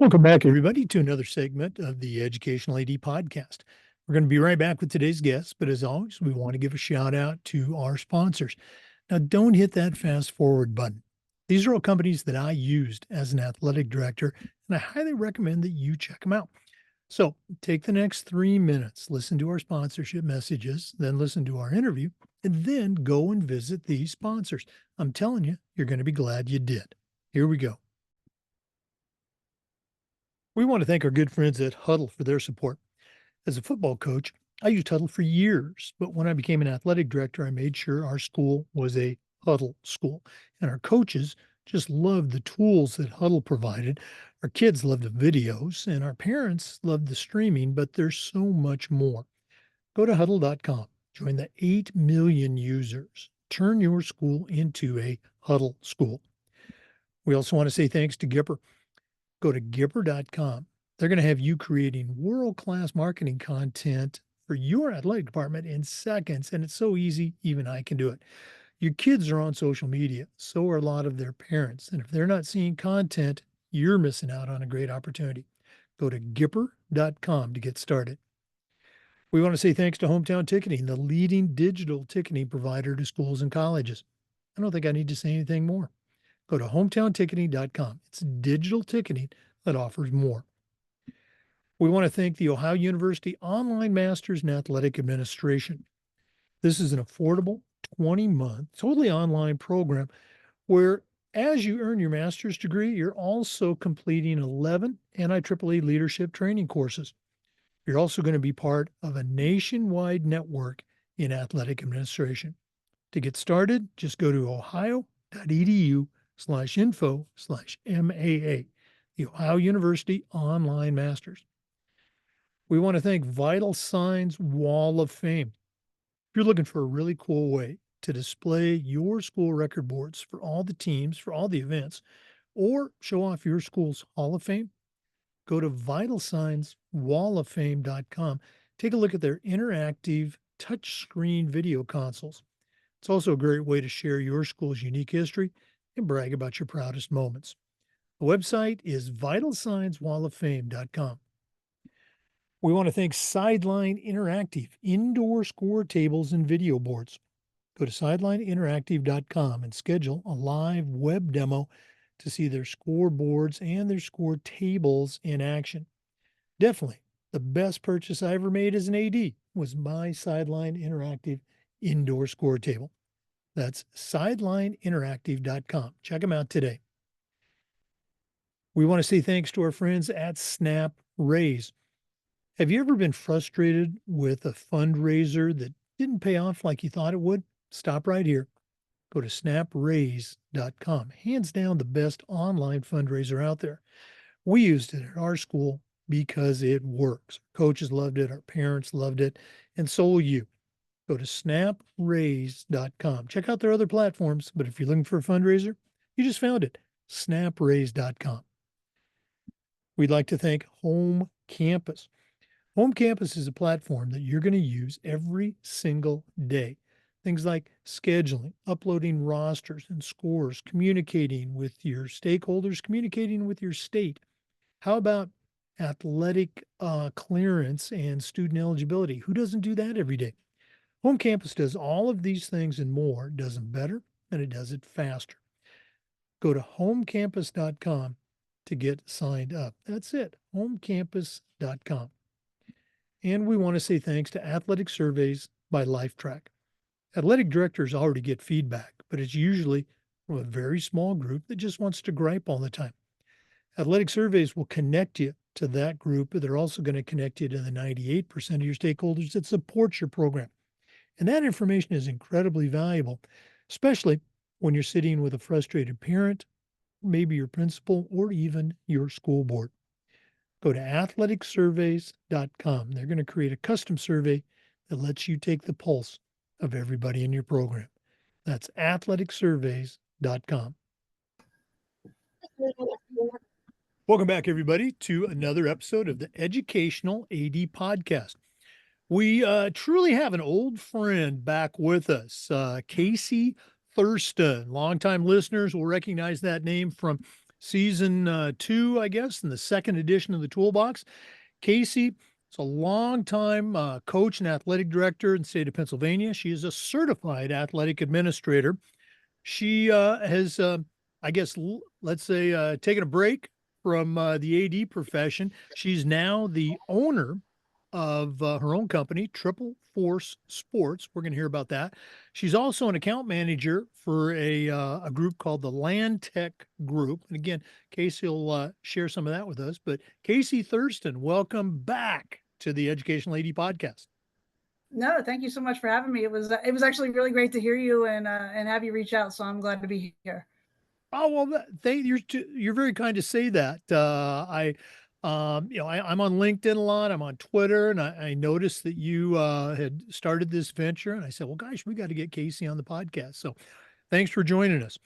Welcome back, everybody, to another segment of the Educational AD podcast. We're going to be right back with today's guest, but as always, we want to give a shout out to our sponsors. Now, don't hit that fast forward button. These are all companies that I used as an athletic director, and I highly recommend that you check them out. So take the next 3 minutes, listen to our sponsorship messages, then listen to our interview, and then go and visit these sponsors. I'm telling you, you're going to be glad you did. Here we go. We want to thank our good friends at Huddle for their support. As a football coach, I used Huddle for years, but when I became an athletic director, I made sure our school was a Huddle school. And our coaches just loved the tools that Huddle provided. Our kids loved the videos, and our parents loved the streaming, but there's so much more. Go to huddle.com, join the 8 million users. Turn your school into a Huddle school. We also want to say thanks to Gipper. Go to Gipper.com. They're going to have you creating world-class marketing content for your athletic department in seconds. And it's so easy, even I can do it. Your kids are on social media. So are a lot of their parents. And if they're not seeing content, you're missing out on a great opportunity. Go to Gipper.com to get started. We want to say thanks to Hometown Ticketing, the leading digital ticketing provider to schools and colleges. I don't think I need to say anything more. Go to hometownticketing.com. It's digital ticketing that offers more. We want to thank the Ohio University Online Masters in Athletic Administration. This is an affordable 20-month, totally online program where as you earn your master's degree, you're also completing 11 NIAAA leadership training courses. You're also going to be part of a nationwide network in athletic administration. To get started, just go to ohio.edu/info/MAA, the Ohio University Online Masters. We want to thank Vital Signs Wall of Fame. If you're looking for a really cool way to display your school record boards for all the teams, for all the events, or show off your school's Hall of Fame, go to vitalsignswalloffame.com. Take a look at their interactive touchscreen video consoles. It's also a great way to share your school's unique history and brag about your proudest moments. The website is vitalsignswalloffame.com. We want to thank Sideline Interactive, indoor score tables and video boards. Go to sidelineinteractive.com and schedule a live web demo to see their scoreboards and their score tables in action. Definitely the best purchase I ever made as an AD was my Sideline Interactive indoor score table. That's sidelineinteractive.com. Check them out today. We want to say thanks to our friends at Snap Raise. Have you ever been frustrated with a fundraiser that didn't pay off like you thought it would? Stop right here. Go to snapraise.com. Hands down the best online fundraiser out there. We used it at our school because it works. Coaches loved it, our parents loved it, and so will you. Go to snapraise.com. Check out their other platforms, but if you're looking for a fundraiser, you just found it, snapraise.com. We'd like to thank Home Campus. Home Campus is a platform that you're going to use every single day. Things like scheduling, uploading rosters and scores, communicating with your stakeholders, communicating with your state. How about athletic clearance and student eligibility? Who doesn't do that every day? Home Campus does all of these things and more, does them better, and it does it faster. Go to homecampus.com to get signed up. That's it, homecampus.com. And we want to say thanks to Athletic Surveys by LifeTrack. Athletic directors already get feedback, but it's usually from a very small group that just wants to gripe all the time. Athletic Surveys will connect you to that group, but they're also going to connect you to the 98% of your stakeholders that support your program. And that information is incredibly valuable, especially when you're sitting with a frustrated parent, maybe your principal, or even your school board. Go to athleticsurveys.com. They're going to create a custom survey that lets you take the pulse of everybody in your program. That's athleticsurveys.com. Welcome back, everybody, to another episode of the Educational AD Podcast. We truly have an old friend back with us, Casey Thurston. Longtime listeners will recognize that name from season 2, I guess, in the second edition of the Toolbox. Casey is a longtime coach and athletic director in the state of Pennsylvania. She is a certified athletic administrator. She has, I guess, let's say, taken a break from the AD profession. She's now the owner of her own company, Triple Force Sports. We're going to hear about that. She's also an account manager for a group called the Land Tech Group. And again, Casey will share some of that with us. But Casey Thurston, welcome back to the Educational AD podcast. No, thank you so much for having me. It was actually really great to hear you and have you reach out. So I'm glad to be here. Oh well, you're very kind to say that. I'm on LinkedIn a lot. I'm on Twitter, and I noticed that you had started this venture, and I said, well, gosh, we got to get Casey on the podcast. So, thanks for joining us.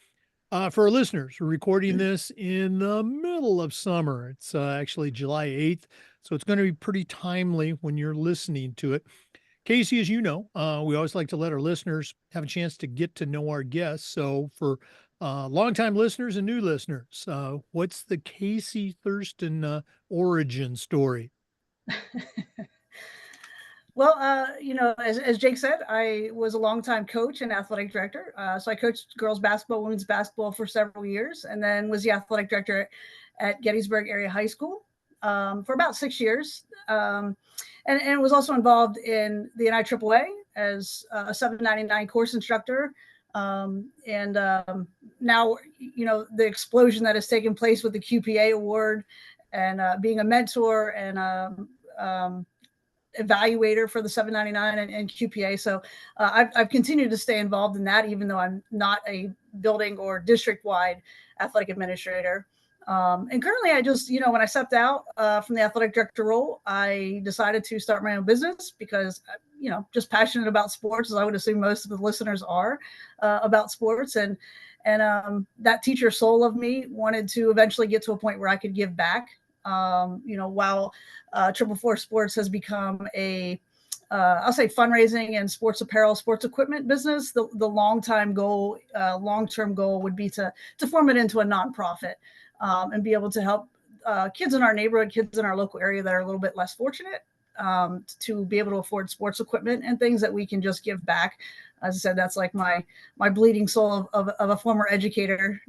For our listeners, we're recording this in the middle of summer. It's actually July 8th, so it's going to be pretty timely when you're listening to it. Casey, as you know, we always like to let our listeners have a chance to get to know our guests. So, for longtime listeners and new listeners, what's the Casey Thurston origin story? Well, as Jake said, I was a longtime coach and athletic director. So I coached girls basketball, women's basketball for several years, and then was the athletic director at Gettysburg Area High School for about 6 years. And was also involved in the NIAAA as a 799 course instructor. Now, the explosion that has taken place with the QPA award and being a mentor and evaluator for the 799 and QPA. So I've continued to stay involved in that, even though I'm not a building or district-wide athletic administrator. And currently I just, when I stepped out from the athletic director role, I decided to start my own business because, just passionate about sports, as I would assume most of the listeners are about sports. And that teacher soul of me wanted to eventually get to a point where I could give back. While Triple Force Sports has become I'll say fundraising and sports apparel, sports equipment business, the long-term goal would be to form it into a nonprofit and be able to help kids in our neighborhood, kids in our local area that are a little bit less fortunate to be able to afford sports equipment and things that we can just give back. As I said, that's like my bleeding soul of a former educator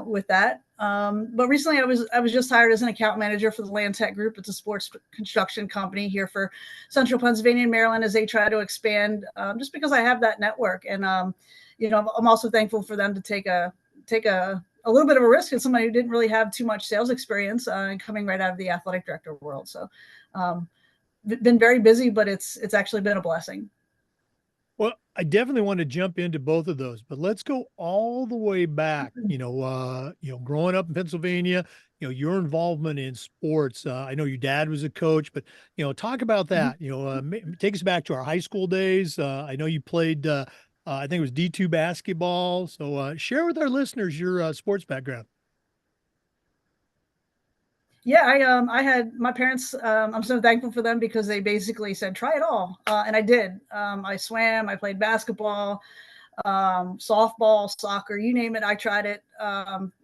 with that. But recently I was just hired as an account manager for the Land Tech Group. It's a sports construction company here for Central Pennsylvania and Maryland as they try to expand just because I have that network. And, I'm also thankful for them to take a little bit of a risk as somebody who didn't really have too much sales experience and coming right out of the athletic director world. So been very busy, but it's actually been a blessing. Well, I definitely want to jump into both of those, but let's go all the way back. Growing up in Pennsylvania, your involvement in sports. I know your dad was a coach, but talk about that. Take us back to our high school days. I know you played. I think it was D2 basketball. So share with our listeners your sports background. Yeah, I had my parents. I'm so thankful for them because they basically said, try it all. And I did. I swam, I played basketball, softball, soccer, you name it. I tried it,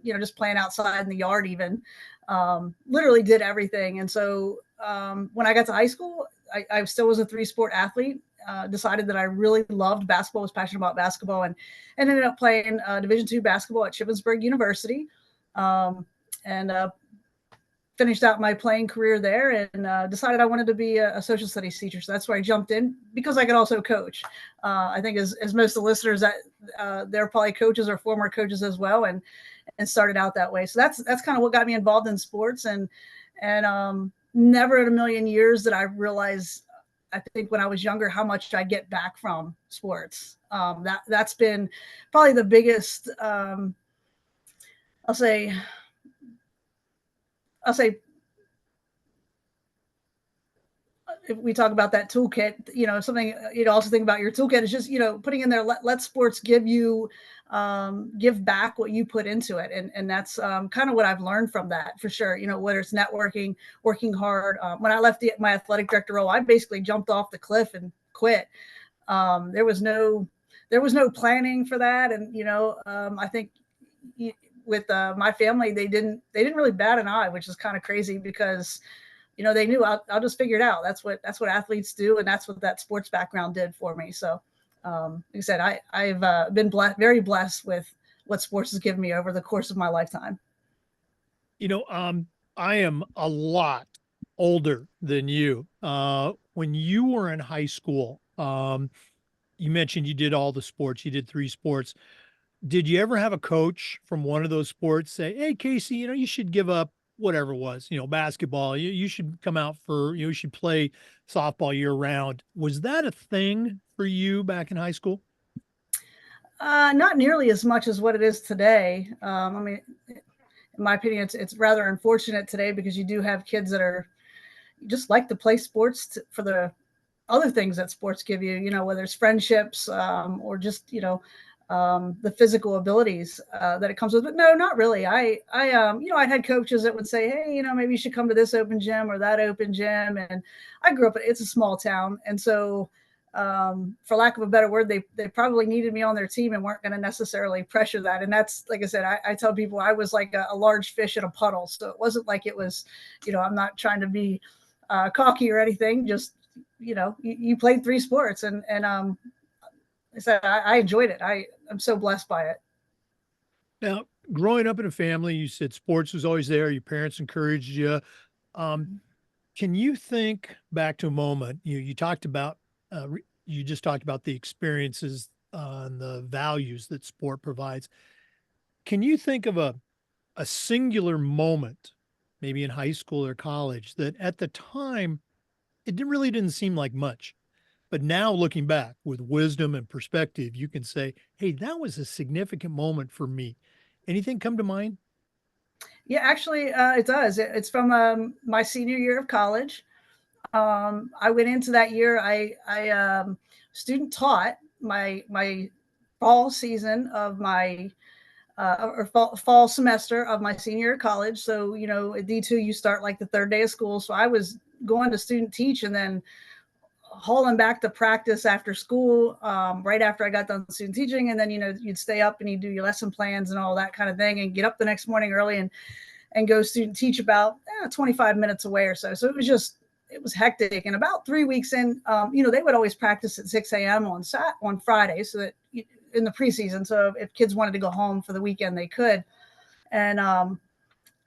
just playing outside in the yard, even literally did everything. And so when I got to high school, I still was a 3-sport athlete. Decided that I really loved basketball, was passionate about basketball, and ended up playing Division II basketball at Shippensburg University. And finished out my playing career there and decided I wanted to be a social studies teacher. So that's where I jumped in because I could also coach. I think as most of the listeners that they're probably coaches or former coaches as well, and started out that way. So that's kind of what got me involved in sports, and never in a million years did I realize, I think when I was younger, how much I get back from sports. That's been probably the biggest, I'll say if we talk about that toolkit, something you'd also think about your toolkit is just, putting in there, let sports give back what you put into it. And that's kind of what I've learned from that for sure. Whether it's networking, working hard. When I left my athletic director role, I basically jumped off the cliff and quit. There was no planning for that. And, I think with my family, they didn't really bat an eye, which is kind of crazy because they knew I'll just figure it out. That's what athletes do, and that's what that sports background did for me. So, like I said, I've been very blessed with what sports has given me over the course of my lifetime. You know, I am a lot older than you. When you were in high school, you mentioned you did all the sports, you did three sports. Did you ever have a coach from one of those sports say, "Hey, Casey, you should give up whatever it was, basketball. You should come out for, you should play softball year round." Was that a thing for you back in high school? Not nearly as much as what it is today. I mean, in my opinion, it's rather unfortunate today because you do have kids that are just like to play sports for the other things that sports give you, whether it's friendships or just, the physical abilities that it comes with. But no, not really. I had coaches that would say, hey, maybe you should come to this open gym or that open gym. And I grew up, it's a small town. And so, for lack of a better word, they probably needed me on their team and weren't going to necessarily pressure that. And that's, like I said, I tell people I was like a large fish in a puddle. So it wasn't like it was, I'm not trying to be cocky or anything. Just, you played three sports and so I enjoyed it. I'm so blessed by it. Now, growing up in a family, you said sports was always there. Your parents encouraged you. Um, can you think back to a moment you talked about? You just talked about the experiences and the values that sport provides. Can you think of a singular moment, maybe in high school or college, that at the time really didn't seem like much, but now looking back with wisdom and perspective, you can say, "Hey, that was a significant moment for me." Anything come to mind? Yeah, actually, it does. It's from my senior year of college. I went into that year. I student taught my fall season of my or fall semester of my senior year of college. So at D2 you start like the third day of school. So I was going to student teach and then hauling back to practice after school, right after I got done student teaching, and then you'd stay up and you do your lesson plans and all that kind of thing, and get up the next morning early and go student teach about 25 minutes away or so. So it was hectic. And about 3 weeks in, they would always practice at 6 a.m. on Friday, so that in the preseason. So if kids wanted to go home for the weekend, they could. And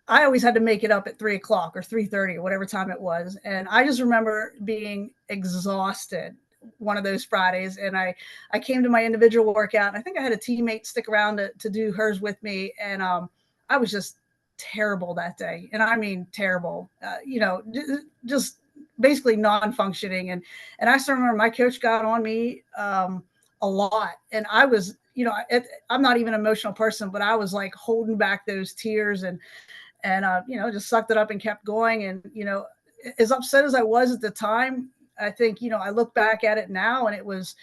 I always had to make it up at 3 o'clock or 3:30 or whatever time it was. And I just remember being exhausted one of those Fridays. And I came to my individual workout, and I think I had a teammate stick around to do hers with me. And I was just terrible that day. And I mean, terrible, just basically non-functioning. And I still remember my coach got on me a lot. And I was, I'm not even an emotional person, but I was like holding back those tears and just sucked it up and kept going. And as upset as I was at the time, I think I look back at it now, and it was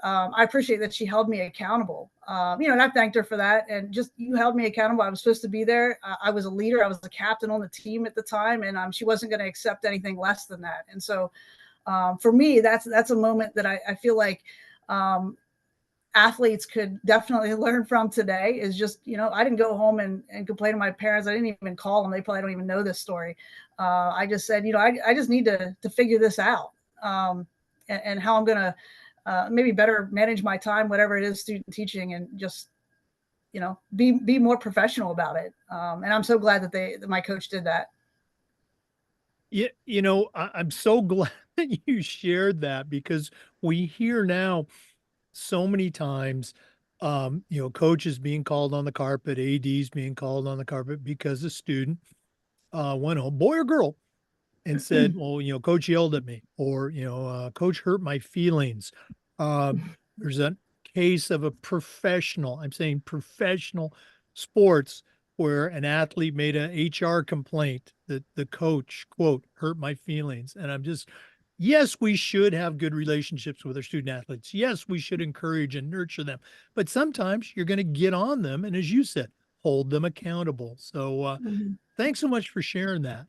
I appreciate that she held me accountable. And I thanked her for that. And just, you held me accountable. I was supposed to be there. I was a leader. I was the captain on the team at the time, and she wasn't going to accept anything less than that. And so for me, that's a moment that I feel like athletes could definitely learn from today. Is just, I didn't go home and complain to my parents. I didn't even call them. They probably don't even know this story. I just said, I just need to figure this out, and how I'm going to maybe better manage my time, whatever it is, student teaching, and just, be more professional about it. And I'm so glad that my coach did that. Yeah, I'm so glad that you shared that, because we hear now so many times, coaches being called on the carpet, ADs being called on the carpet because a student went home, boy or girl, and said, "Well, coach yelled at me," or, coach hurt my feelings. Uh, there's a case of a professional, I'm saying professional sports, where an athlete made a HR complaint that the coach, quote, hurt my feelings. And yes, we should have good relationships with our student athletes. Yes, we should encourage and nurture them. But sometimes you're going to get on them. And as you said, hold them accountable. So Mhm. thanks so much for sharing that.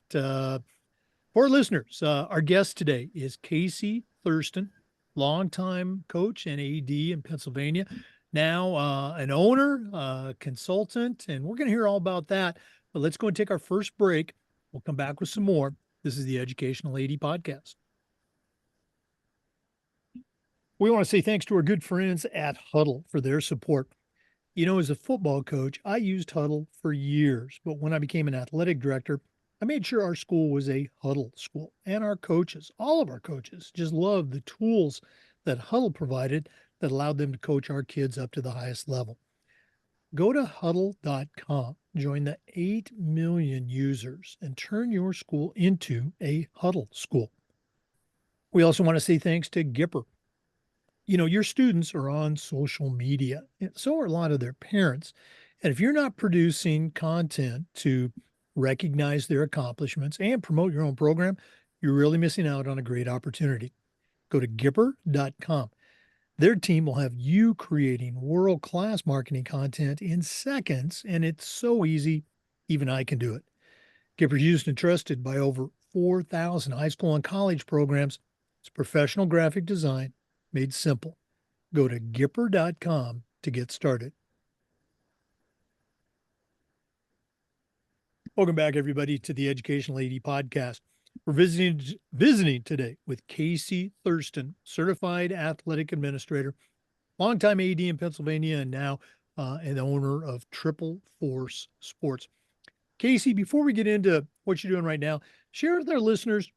For listeners, our guest today is Casey Thurston, longtime coach and AD in Pennsylvania. now an owner, consultant, and we're going to hear all about that. But let's go and take our first break. We'll come back with some more. This is the Educational AD Podcast. We want to say thanks to our good friends at Huddle for their support. You know, as a football coach, I used Huddle for years, but when I became an athletic director, I made sure our school was a Huddle school. And our coaches, all of our coaches, just loved the tools that Huddle provided that allowed them to coach our kids up to the highest level. Go to huddle.com, join the 8 million users, and turn your school into a Huddle school. We also want to say thanks to Gipper. You know, your students are on social media, and so are a lot of their parents. And if you're not producing content to recognize their accomplishments and promote your own program, you're really missing out on a great opportunity. Go to Gipper.com. Their team will have you creating world class marketing content in seconds, and it's so easy, even I can do it. Gipper's used and trusted by over 4,000 high school and college programs. It's professional graphic design made simple. Go to Gipper.com to get started. Welcome back, everybody, to the Educational AD Podcast. We're visiting today with Casey Thurston, Certified Athletic Administrator, longtime AD in Pennsylvania, and now an owner of Triple Force Sports. Casey, before we get into what you're doing right now, share with our listeners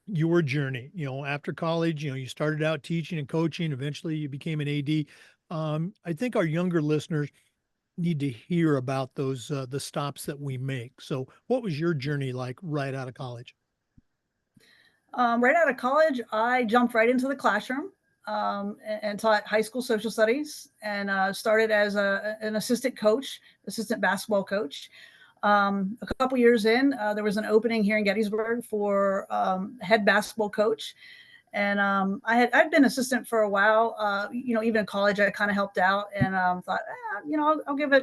your journey. You know, after college, you started out teaching and coaching. Eventually, you became an AD. I think our younger listeners need to hear about those the stops that we make. So, what was your journey like right out of college? Right out of college, I jumped right into the classroom and taught high school social studies and started as an assistant basketball coach. A couple years in, there was an opening here in Gettysburg for head basketball coach. And I'd been assistant for a while. Even in college, I kind of helped out and thought, I'll give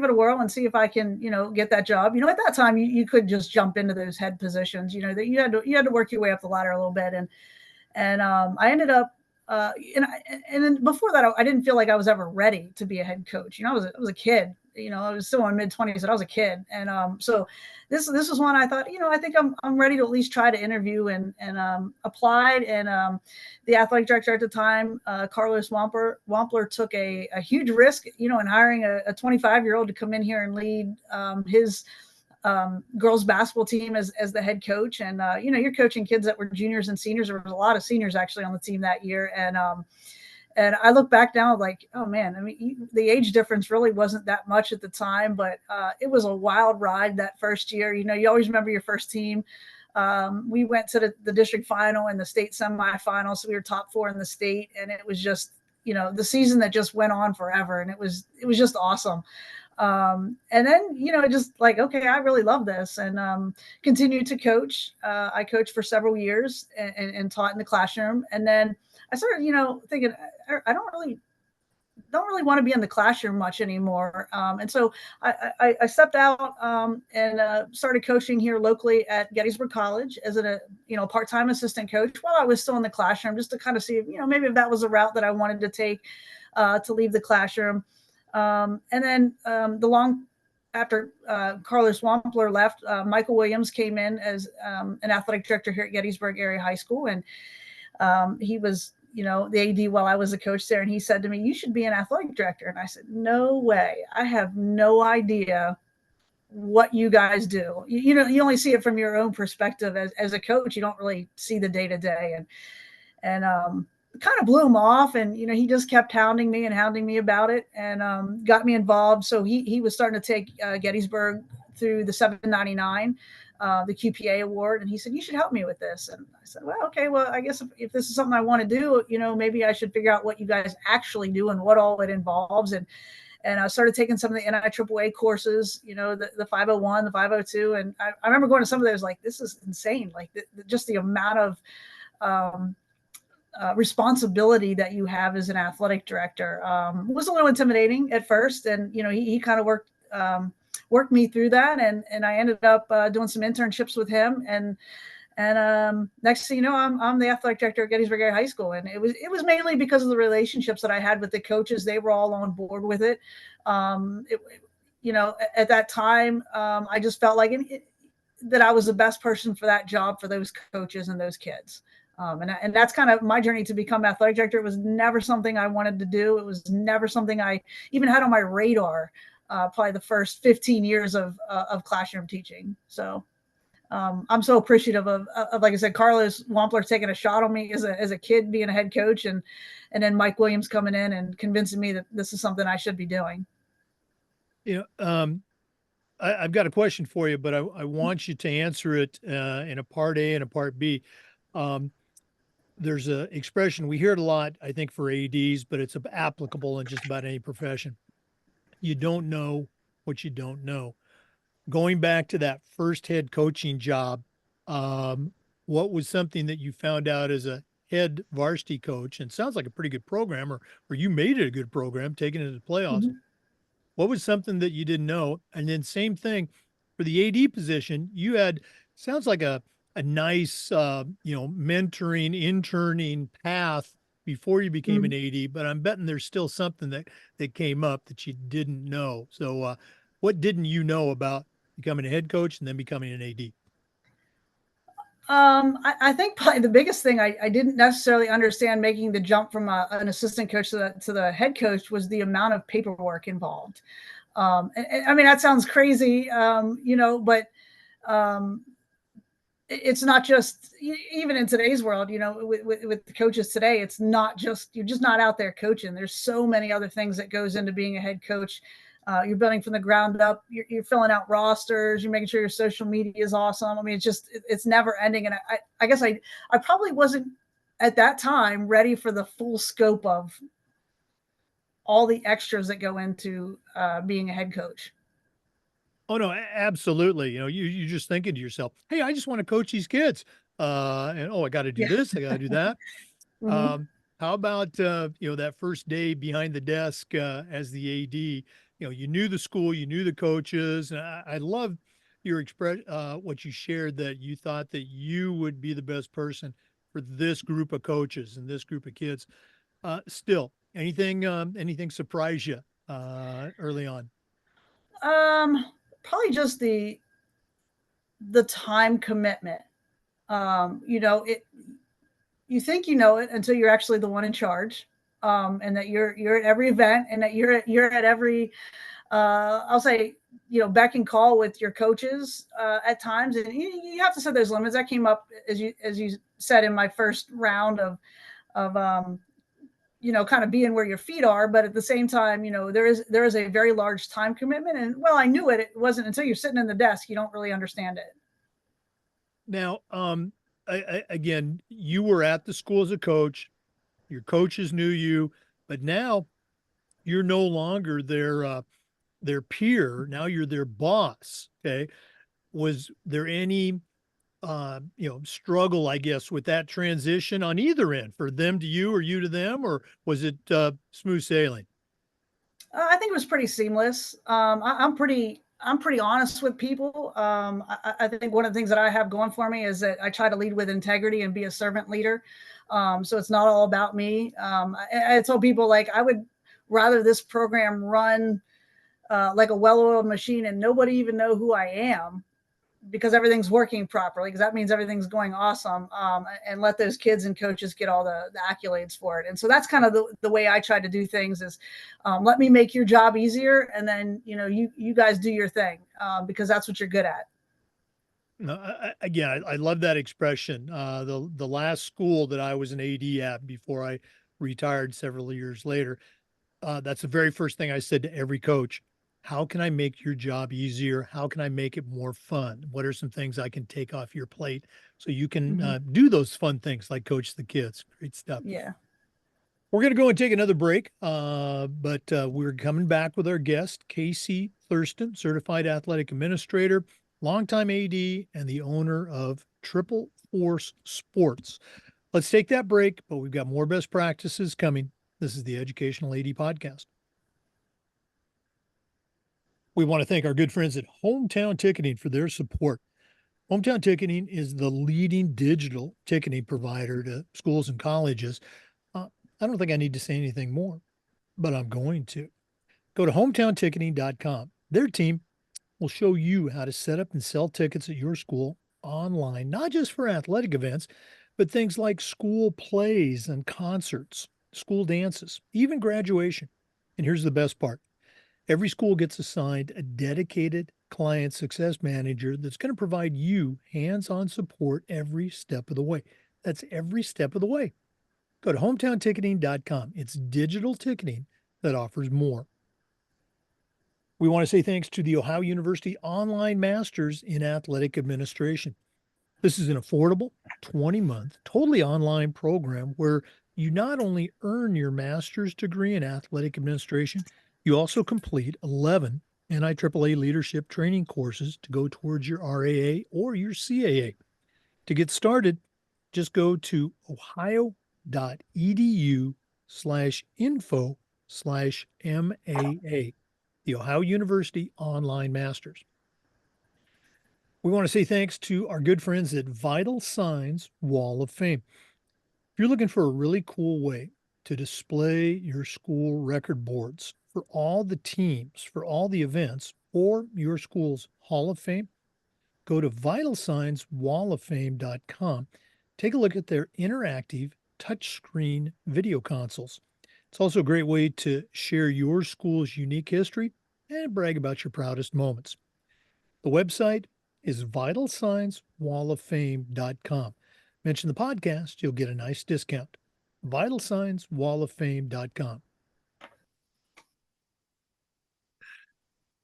it a whirl and see if I can, get that job. At that time, you could just jump into those head positions. That you had to work your way up the ladder a little bit, and I ended up. And then before that, I didn't feel like I was ever ready to be a head coach. I was a kid. I was still in mid-20s, but I was a kid, and so this was one I thought, I think I'm ready to at least try to interview and applied. And the athletic director at the time, Carlos Wampler, took a huge risk, in hiring a 25-year-old to come in here and lead his girls basketball team as the head coach. And you're coaching kids that were juniors and seniors. There was a lot of seniors actually on the team that year, and I look back now like, oh man, I mean, the age difference really wasn't that much at the time, but it was a wild ride that first year. You always remember your first team. We went to the district final and the state semifinal, so we were top 4 in the state, and it was just, the season that just went on forever, and it was just awesome. And then, just like, okay, I really love this, and continued to coach. I coached for several years and taught in the classroom, and then I started, thinking I don't really want to be in the classroom much anymore. And so I stepped out and started coaching here locally at Gettysburg College as a part-time assistant coach while I was still in the classroom, just to kind of see if, maybe if that was a route that I wanted to take to leave the classroom. And then after Carlos Wampler left, Michael Williams came in as an athletic director here at Gettysburg Area High School, and he was the AD while I was a coach there. And he said to me, "You should be an athletic director." And I said, "No way. I have no idea what you guys do." You only see it from your own perspective as a coach. You don't really see the day to day. And kind of blew him off. And, he just kept hounding me about it, and got me involved. So he was starting to take Gettysburg through the 799. The QPA award. And he said, "You should help me with this." And I said, "Well, okay, well, I guess if this is something I want to do, maybe I should figure out what you guys actually do and what all it involves." And I started taking some of the NIAAA courses, the 501, the 502. And I remember going to some of those, like, this is insane. Like just the amount of responsibility that you have as an athletic director was a little intimidating at first. And, he kind of worked me through that. And I ended up doing some internships with him. And And next thing you know, I'm the athletic director at Gettysburg Area High School, and it was mainly because of the relationships that I had with the coaches. They were all on board with it. It at that time, I just felt like that I was the best person for that job for those coaches and those kids. And that's kind of my journey to become athletic director. It was never something I wanted to do. It was never something I even had on my radar. Probably the first 15 years of classroom teaching. So I'm so appreciative of, like I said, Carlos Wampler taking a shot on me as a kid being a head coach, and then Mike Williams coming in and convincing me that this is something I should be doing. You know, I've got a question for you, but I want you to answer it in a part A and a part B. Um, there's a expression we hear it a lot, I think, for ADs, but it's applicable in just about any profession. You don't know what you don't know. Going back to that first head coaching job, what was something that you found out as a head varsity coach? And it sounds like a pretty good program, or you made it a good program, taking it to the playoffs. Mm-hmm. What was something that you didn't know? And then same thing for the AD position. You had sounds like a nice mentoring, interning path before you became an Mm-hmm. AD, but I'm betting there's still something that came up that you didn't know. So what didn't you know about becoming a head coach and then becoming an AD? I think probably the biggest thing I didn't necessarily understand making the jump from an assistant coach to the head coach was the amount of paperwork involved. I mean, that sounds crazy, but um, it's not just even in today's world, with the coaches today, it's not just you're just not out there coaching. There's so many other things that goes into being a head coach. You're building from the ground up. You're filling out rosters. You're making sure your social media is awesome. I mean, it's never ending. And I guess I probably wasn't at that time ready for the full scope of all the extras that go into being a head coach. Oh no, absolutely. You're just thinking to yourself, hey, I just want to coach these kids. And oh, I got to do Yeah. this, I got to do that. Mm-hmm. How about that first day behind the desk as the AD? You knew the school, you knew the coaches, and I love your express what you shared that you thought that you would be the best person for this group of coaches and this group of kids. Still, anything surprise you early on? Probably just the time commitment. It you think you know it until you're actually the one in charge, and that you're at every event, and that you're at every I'll say beck and call with your coaches at times, and you have to set those limits. That came up as you said in my first round of kind of being where your feet are, but at the same time, there is a very large time commitment, and well, I knew it. It wasn't until you're sitting in the desk you don't really understand it. Now, again, you were at the school as a coach. Your coaches knew you, but now you're no longer their peer. Now you're their boss. Okay. Was there any struggle, I guess, with that transition on either end for them to you or you to them, or was it smooth sailing? I think it was pretty seamless. I'm pretty honest with people. I think one of the things that I have going for me is that I try to lead with integrity and be a servant leader. So it's not all about me. I tell people, like, I would rather this program run like a well-oiled machine and nobody even know who I am, because everything's working properly, because that means everything's going awesome, and let those kids and coaches get all the accolades for it. And so that's kind of the way I try to do things is, let me make your job easier, and then you guys do your thing, because that's what you're good at. No, again, I love that expression. The last school that I was an AD at before I retired several years later, that's the very first thing I said to every coach. How can I make your job easier? How can I make it more fun? What are some things I can take off your plate so you can Mm-hmm. do those fun things like coach the kids? Great stuff. Yeah. We're going to go and take another break, but we're coming back with our guest, Casey Thurston, certified athletic administrator, longtime AD, and the owner of Triple Force Sports. Let's take that break, but we've got more best practices coming. This is the Educational AD Podcast. We want to thank our good friends at Hometown Ticketing for their support. Hometown Ticketing is the leading digital ticketing provider to schools and colleges. Uh, I don't think I need to say anything more, but I'm going to. Go to hometownticketing.com. Their team will show you how to set up and sell tickets at your school online, not just for athletic events, but things like school plays and concerts, school dances, even graduation. And here's the best part: every school gets assigned a dedicated client success manager that's going to provide you hands on support every step of the way. That's every step of the way. Go to hometownticketing.com. It's digital ticketing that offers more. We want to say thanks to the Ohio University Online Masters in Athletic Administration. This is an affordable 20-month, totally online program where you not only earn your master's degree in athletic administration, you also complete 11 NIAAA leadership training courses to go towards your RAA or your CAA. To get started, just go to ohio.edu/info/MAA, the Ohio University Online Masters. We want to say thanks to our good friends at Vital Signs Wall of Fame. If you're looking for a really cool way to display your school record boards for all the teams, for all the events, or your school's Hall of Fame, go to vitalsignswalloffame.com. Take a look at their interactive touchscreen video consoles. It's also a great way to share your school's unique history and brag about your proudest moments. The website is vitalsignswalloffame.com. Mention the podcast, you'll get a nice discount. vitalsignswalloffame.com.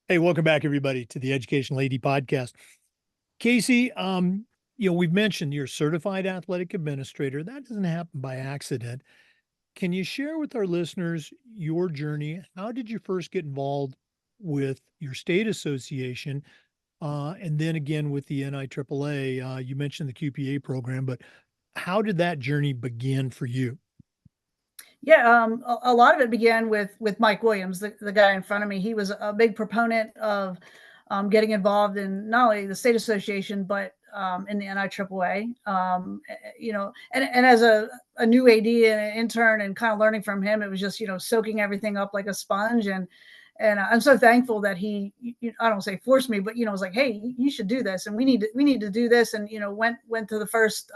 Hey, welcome back, everybody, to the Education Lady podcast. Casey, we've mentioned you're a certified athletic administrator. That doesn't happen by accident. Can you share with our listeners your journey? How did you first get involved with your state association? And then again with the NIAAA, you mentioned the QPA program, but how did that journey begin for you? Yeah, a lot of it began with Mike Williams, the guy in front of me. He was a big proponent of getting involved in not only the state association but in the NIAAA. And as a new AD and an intern and kind of learning from him, it was just soaking everything up like a sponge. And I'm so thankful that he, I don't say forced me, but was like, hey, you should do this, and we need to do this, and went to the first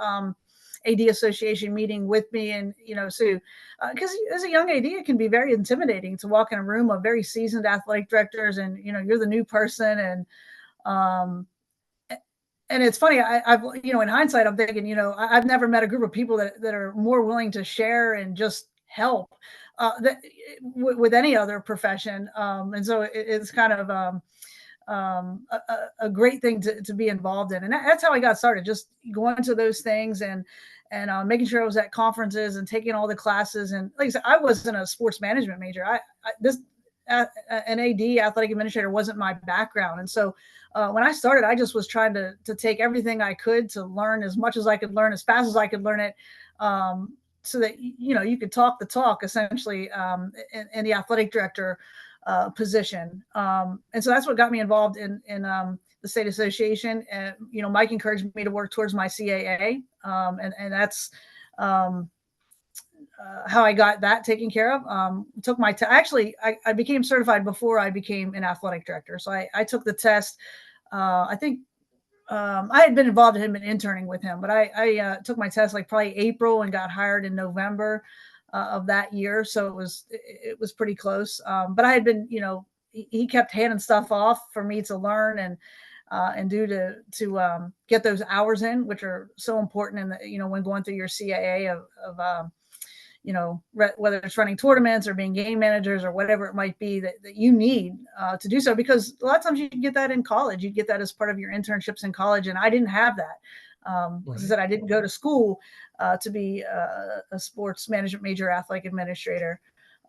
AD association meeting with me, and so because as a young AD, it can be very intimidating to walk in a room of very seasoned athletic directors, and you're the new person, um, and it's funny. I've in hindsight, I'm thinking, I've never met a group of people that are more willing to share and just help with any other profession, and so it's kind of a great thing to be involved in. And that's how I got started, just going to those things and making sure I was at conferences and taking all the classes. And like I said, I wasn't a sports management major. An AD, athletic administrator, wasn't my background. And so when I started, I just was trying to take everything I could to learn as much as I could learn, as fast as I could learn it. So that, you could talk the talk essentially in the athletic director position. And so that's what got me involved in the state association. And, Mike encouraged me to work towards my CAA. And that's how I got that taken care of. Took my actually, I became certified before I became an athletic director. So I took the test. I think I had been involved in him and interning with him, but I took my test like probably April and got hired in November of that year. So it was pretty close. But I had been, he kept handing stuff off for me to learn and do to get those hours in, which are so important in the, when going through your CAA of whether it's running tournaments or being game managers or whatever it might be that you need to do so. Because a lot of times you can get that in college. You get that as part of your internships in college. And I didn't have that. Right. As I said, I didn't go to school to be a sports management major athletic administrator.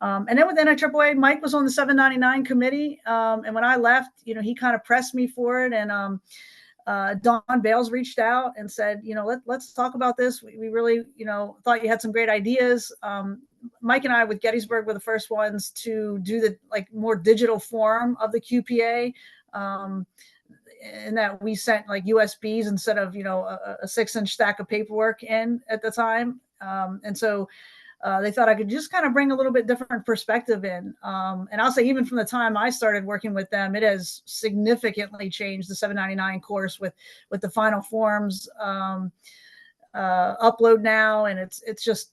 And then with NIAAA, Mike was on the 799 committee. And when I left, he kind of pressed me for it. And Don Bales reached out and said, let's talk about this. We really, thought you had some great ideas. Mike and I with Gettysburg were the first ones to do the more digital form of the QPA. in that we sent like USBs instead of, a 6-inch stack of paperwork in at the time. And so they thought I could just kind of bring a little bit different perspective in. And I'll say, even from the time I started working with them, it has significantly changed the 799 course with the final forms upload now, and it's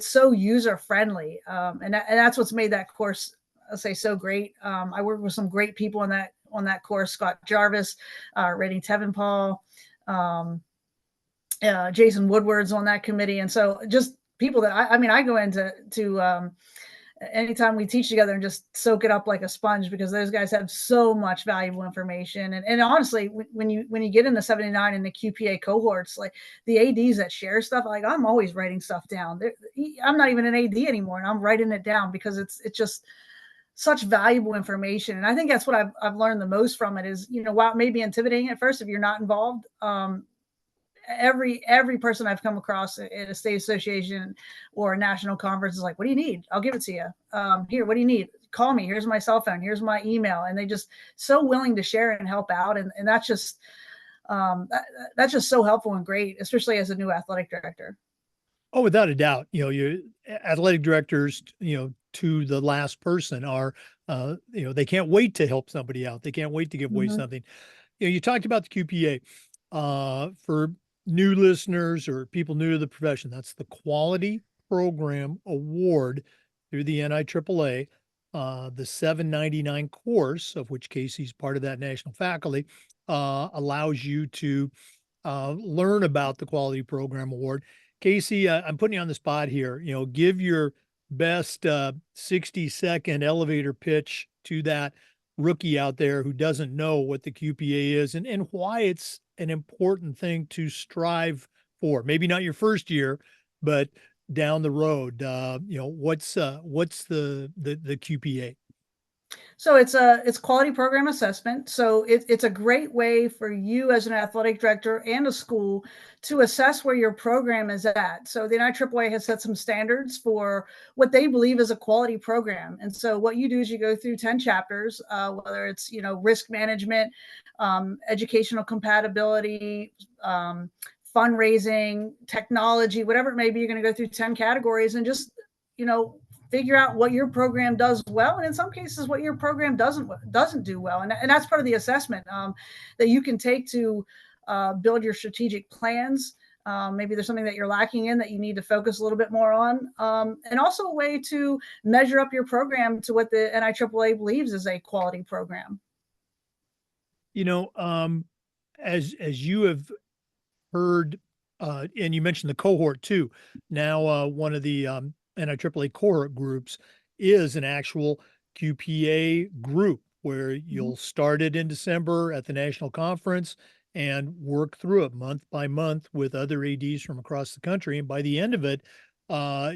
so user friendly, and that's what's made that course, I'll say, so great. I worked with some great people on that course: Scott Jarvis, Reddy Tevenpaul, um, Jason Woodward's on that committee, and so just people that I mean, I go into anytime we teach together and just soak it up like a sponge, because those guys have so much valuable information. And honestly, when you get into 79 and the QPA cohorts, like the ADs that share stuff, like I'm always writing stuff down. I'm not even an AD anymore, and I'm writing it down because it's just such valuable information. And I think that's what I've learned the most from it is, while it may be intimidating at first if you're not involved, every person I've come across at a state association or a national conference is like, "What do you need? I'll give it to you. Here, what do you need? Call me. Here's my cell phone. Here's my email." And they just so willing to share and help out, and that's just so helpful and great, especially as a new athletic director. Oh, without a doubt, your athletic directors, to the last person are, they can't wait to help somebody out. They can't wait to give away Mm-hmm. something. You talked about the QPA. For new listeners or people new to the profession, that's the Quality Program Award through the NIAAA. The 799 course, of which Casey's part of that national faculty, allows you to learn about the Quality Program Award. Casey, I'm putting you on the spot here. Give your best 60-second elevator pitch to that rookie out there who doesn't know what the QPA is and why it's an important thing to strive for. Maybe not your first year, but down the road. What's the QPA? So it's quality program assessment. So it's a great way for you as an athletic director and a school to assess where your program is at. So the NIAAA has set some standards for what they believe is a quality program. And so what you do is you go through 10 chapters, whether it's, risk management, educational compatibility, fundraising, technology, whatever it may be. You're going to go through 10 categories and just, figure out what your program does well, and in some cases what your program doesn't do well, and that's part of the assessment that you can take to build your strategic plans. Maybe there's something that you're lacking in that you need to focus a little bit more on, and also a way to measure up your program to what the NIAAA believes is a quality program. You know, um, as you have heard, and you mentioned the cohort too. Now, one of the NIAAA cohort groups is an actual QPA group where Mhm. you'll start it in December at the national conference and work through it month by month with other ADs from across the country. And by the end of it,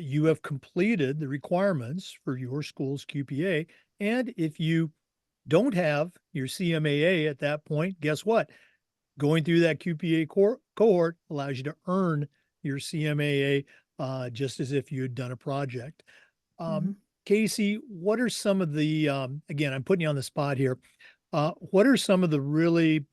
you have completed the requirements for your school's QPA. And if you don't have your CMAA at that point, guess what? Going through that QPA cohort allows you to earn your CMAA just as if you had done a project. Um, Mhm. Casey, what are some of the, again, I'm putting you on the spot here. What are some of the really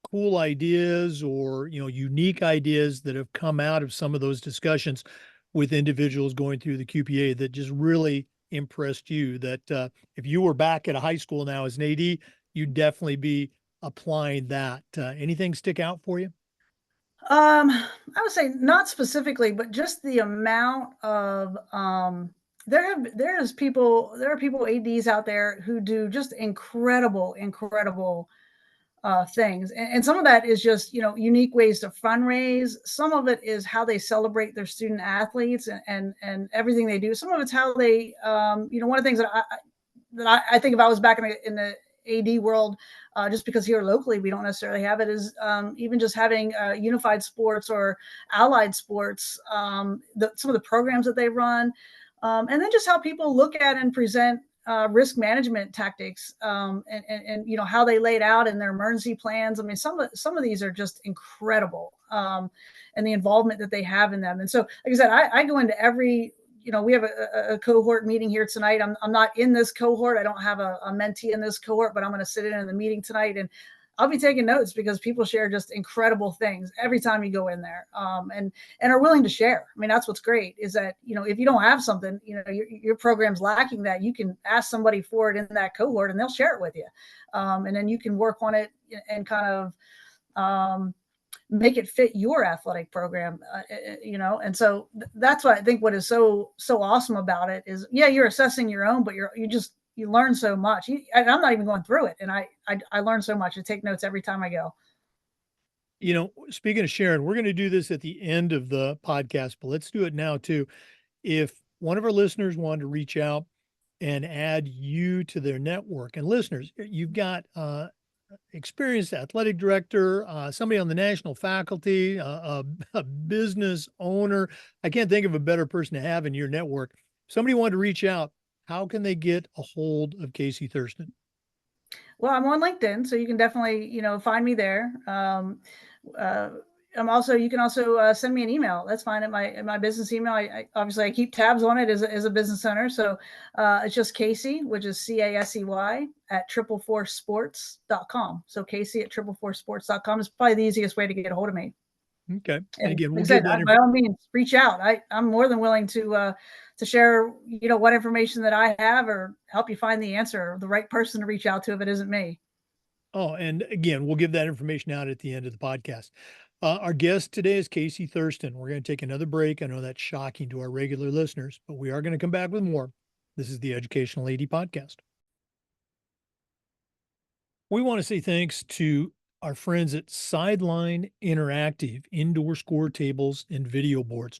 cool ideas or, unique ideas that have come out of some of those discussions with individuals going through the QPA that just really impressed you that if you were back at a high school now as an AD, you'd definitely be applying that. Anything stick out for you? I would say not specifically, but just the amount of there are people ADs out there who do just incredible things, and some of that is just unique ways to fundraise. Some of it is how they celebrate their student athletes and everything they do. Some of it's how they one of the things that I think if I was back in the AD world, just because here locally we don't necessarily have it, is even just having unified sports or allied sports, some of the programs that they run, and then just how people look at and present risk management tactics, and how they laid out in their emergency plans. I mean, some of these are just incredible, and the involvement that they have in them. And so, like I said, I go into every we have a cohort meeting here tonight. I'm not in this cohort. I don't have a mentee in this cohort, but I'm going to sit in the meeting tonight. And I'll be taking notes because people share just incredible things every time you go in there, and are willing to share. I mean, that's what's great is that, if you don't have something, your program's lacking that, you can ask somebody for it in that cohort and they'll share it with you. And then you can work on it and kind of, make it fit your athletic program, and so that's what I think what is so awesome about it is, yeah, you're assessing your own, but you learn so much. I'm not even going through it, and I learn so much. I take notes every time I go. Speaking of Sharon, we're going to do this at the end of the podcast, but let's do it now too. If one of our listeners wanted to reach out and add you to their network, and listeners, you've got experienced athletic director, somebody on the national faculty, a business owner. I can't think of a better person to have in your network. Somebody wanted to reach out. How can they get a hold of Casey Thurston? Well, I'm on LinkedIn, so you can definitely, find me there. Uh, you can also send me an email. That's fine at my business email. I obviously I keep tabs on it as a business owner. So it's just Casey, which is CASEY at 444sports.com. So Casey at 444sports.com is probably the easiest way to get a hold of me. Okay. And And again, we'll like I give said, that by all means, reach out. I'm more than willing to share, what information that I have or help you find the answer, or the right person to reach out to if it isn't me. Oh, and again, we'll give that information out at the end of the podcast. Our guest today is Casey Thurston. We're going to take another break. I know that's shocking to our regular listeners, but we are going to come back with more. This is the Educational AD Podcast. We want to say thanks to our friends at Sideline Interactive indoor score tables and video boards.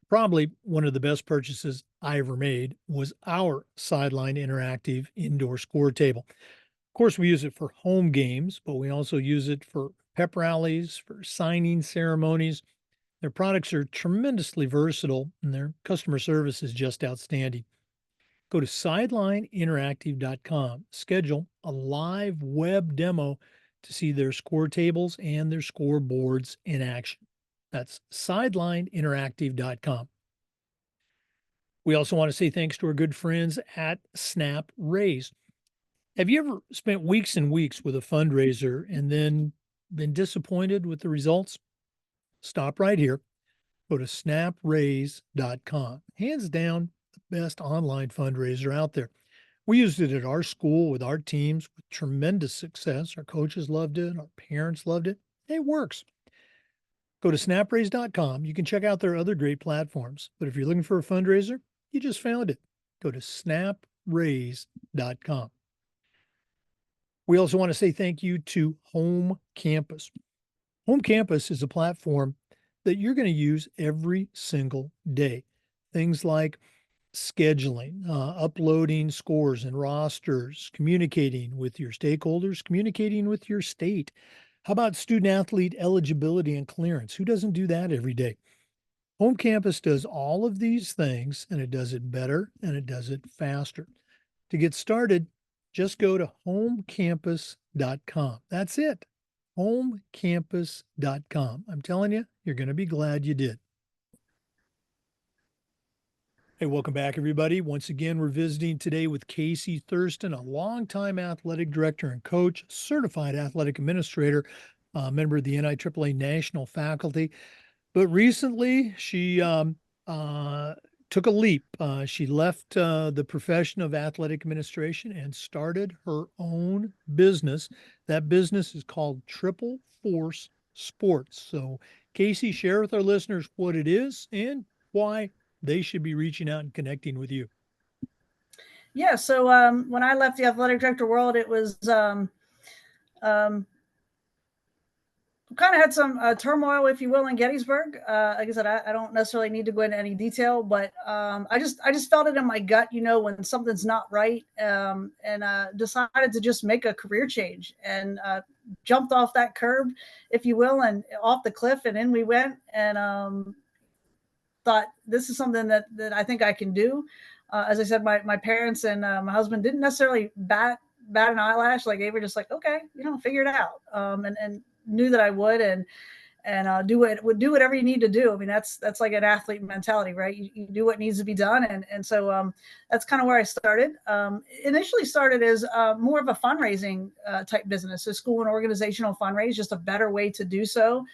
Probably one of the best purchases I ever made was our Sideline Interactive indoor score table. Of course, we use it for home games, but we also use it for pep rallies, for signing ceremonies. Their products are tremendously versatile and their customer service is just outstanding. Go to sidelineinteractive.com, schedule a live web demo to see their score tables and their scoreboards in action. That's sidelineinteractive.com. We also want to say thanks to our good friends at Snap Raise. Have you ever spent weeks and weeks with a fundraiser and then been disappointed with the results? Stop right here. Go to snapraise.com. Hands down, the best online fundraiser out there. We used it at our school with our teams with tremendous success. Our coaches loved it. Our parents loved it. It works. Go to snapraise.com. You can check out their other great platforms. But if you're looking for a fundraiser, you just found it. Go to snapraise.com. We also want to say thank you to Home Campus. Home Campus is a platform that you're going to use every single day. Things like scheduling, uploading scores and rosters, communicating with your stakeholders, communicating with your state. How about student athlete eligibility and clearance? Who doesn't do that every day? Home Campus does all of these things, and it does it better and it does it faster. To get started, just go to homecampus.com. That's it. Homecampus.com. I'm telling you, you're going to be glad you did. Hey, welcome back, everybody. Once again, we're visiting today with Casey Thurston, a longtime athletic director and coach, certified athletic administrator, member of the NIAAA national faculty. But recently, she took a leap. She left the profession of athletic administration and started her own business. That business is called Triple Force Sports. So, Casey, share with our listeners what it is and why they should be reaching out and connecting with you. Yeah. So when I left the athletic director world, it was kind of had some turmoil, if you will, in Gettysburg. Like I said, I don't necessarily need to go into any detail, but I just felt it in my gut, when something's not right, and decided to just make a career change and jumped off that curb, if you will, and off the cliff, and in we went, and thought this is something that I think I can do. As I said, my parents and my husband didn't necessarily bat an eyelash. Like they were just like, okay, figure it out, and knew that I would. and do whatever you need to do. I mean, that's like an athlete mentality, right? You do what needs to be done, and so that's kind of where I started. Initially started as more of a fundraising type business, so school and organizational fundraise, just a better way to do so.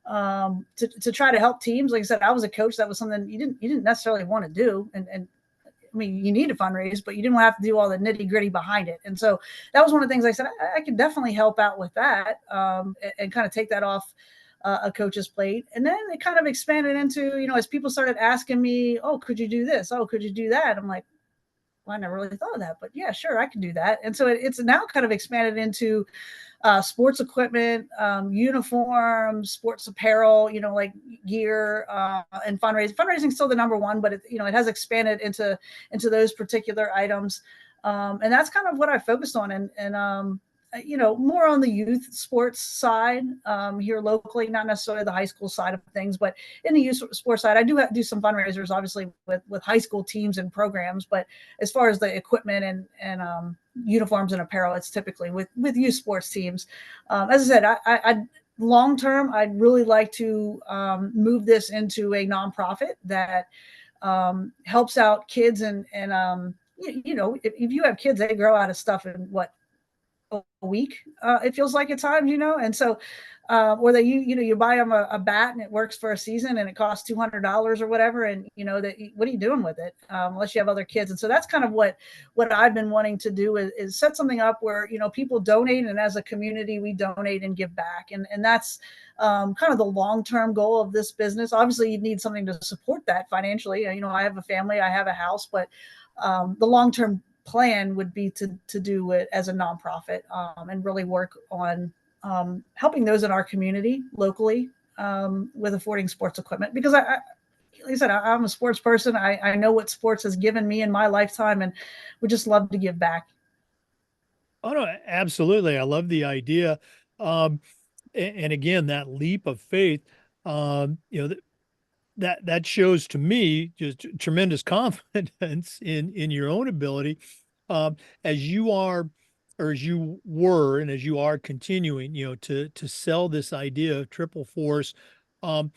To try to help teams. Like I said, I was a coach. That was something you didn't necessarily want to do, and I mean, you need to fundraise, but you didn't have to do all the nitty gritty behind it. And so that was one of the things I said, I could definitely help out with that, and kind of take that off a coach's plate. And then it kind of expanded into, as people started asking me, oh, could you do this? Oh, could you do that? I'm like, well, I never really thought of that, but yeah, sure, I can do that. And so it's now kind of expanded into sports equipment, uniforms, sports apparel, like gear, and fundraising. Fundraising is still the number one, but it has expanded into those particular items, and that's kind of what I focused on, and more on the youth sports side here locally, not necessarily the high school side of things, but in the youth sports side, I do some fundraisers, obviously with high school teams and programs, but as far as the equipment and uniforms and apparel, it's typically with youth sports teams. As I said, I long term, I'd really like to move this into a nonprofit that helps out kids and if you have kids, they grow out of stuff in what, a week, it feels like at times, and so or that you buy them a bat and it works for a season and it costs $200 or whatever, and that, what are you doing with it, unless you have other kids? And so that's kind of what I've been wanting to do, is set something up where people donate, and as a community we donate and give back, and that's kind of the long-term goal of this business. Obviously you need something to support that financially. I have a family, I have a house, but the long-term plan would be to do it as a nonprofit, and really work on helping those in our community locally, with affording sports equipment, because like I said, I'm a sports person. I know what sports has given me in my lifetime, and would just love to give back. Oh no, absolutely. I love the idea. Um, and again, that leap of faith, that shows to me just tremendous confidence in your own ability, as you are, or as you were, and as you are continuing, to sell this idea of triple force. Um,